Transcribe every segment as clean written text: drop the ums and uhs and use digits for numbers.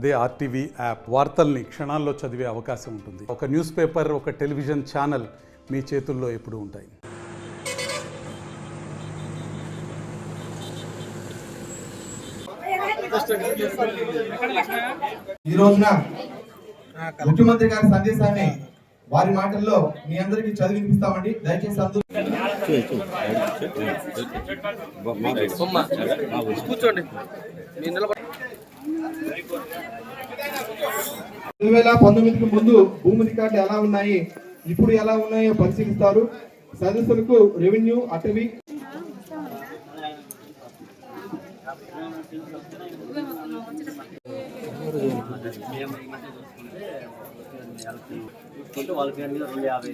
అదే RTV app వార్తల్ని క్షణాల్లో చదివే అవకాశం ఉంటుంది. ఒక న్యూస్ పేపర్, ఒక టెలివిజన్ ఛానల్ మీ చేతుల్లో ఎప్పుడూ ఉంటాయి. ఈ రోజున ముఖ్యమంత్రి గారి సందేశాన్ని వారి మాటల్లో మీ అందరికీ చదివి వినిపిస్తామండి. దయచేసి అందరూ కూర్చోండి. 2019కి ముందు భూమి రికార్డులు ఎలా ఉన్నాయి, ఇప్పుడు ఎలా ఉన్నాయో పరిశీలిస్తారు. సదస్సులకు రెవెన్యూ, అటవీ, వాళ్ళకి 250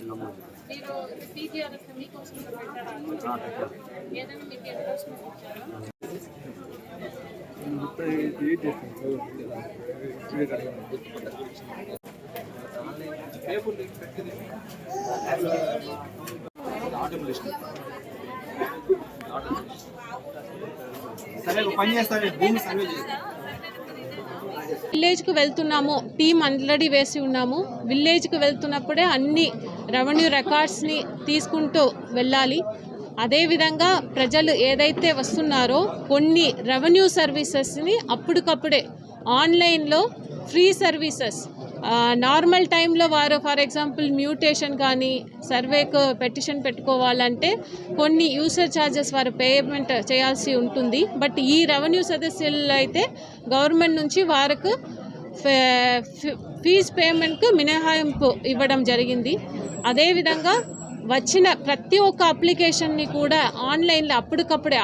విలేజ్కి వెళ్తున్నాము, టీం ఆల్రెడీ వేసి ఉన్నాము. విలేజ్కి వెళ్తున్నప్పుడే అన్ని రెవెన్యూ రికార్డ్స్ని తీసుకుంటూ వెళ్ళాలి. అదేవిధంగా ప్రజలు ఏదైతే వస్తున్నారో కొన్ని రెవెన్యూ సర్వీసెస్ని అప్పటికప్పుడే ఆన్లైన్లో ఫ్రీ సర్వీసెస్, నార్మల్ టైంలో వారు ఫర్ ఎగ్జాంపుల్ మ్యూటేషన్ కానీ సర్వేకు పెటిషన్ పెట్టుకోవాలంటే కొన్ని యూసర్ ఛార్జెస్ వారు పేమెంట్ చేయాల్సి ఉంటుంది. బట్ ఈ రెవెన్యూ సదస్సుల్లో అయితే గవర్నమెంట్ నుంచి వారికి ఫీజు పేమెంట్కు మినహాయింపు ఇవ్వడం జరిగింది. అదేవిధంగా వచ్చిన ప్రతి ఒక్క అప్లికేషన్ని కూడా ఆన్లైన్లో అప్పటికప్పుడే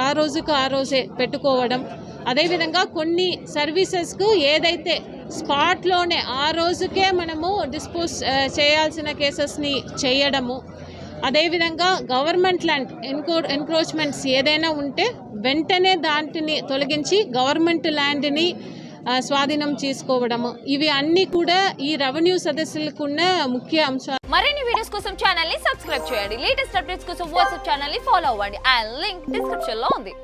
ఆ రోజే పెట్టుకోవడం. అదేవిధంగా కొన్ని సర్వీసెస్కు ఏదైతే స్పాట్లోనే ఆ రోజుకే మనము డిస్పోజ్ చేయాల్సిన కేసెస్ని చేయడము. అదేవిధంగా గవర్నమెంట్ ల్యాండ్ ఎన్క్రోచ్మెంట్స్ ఏదైనా ఉంటే వెంటనే దాంటిని తొలగించి గవర్నమెంట్ ల్యాండ్ని స్వాధీనం చేసుకోవడము. ఇవి అన్నీ కూడా ఈ రెవెన్యూ సదస్సులకున్న ముఖ్య అంశాలు. మరిన్ని వీడియోస్ కోసం ఛానల్ ని సబ్స్క్రైబ్ చేయండి. లేటెస్ట్ అప్డేట్స్ కోసం వాట్సాప్ ఛానల్ ని ఫాలో అవ్వండి. ఆ లింక్ డిస్క్రిప్షన్ లో ఉంది.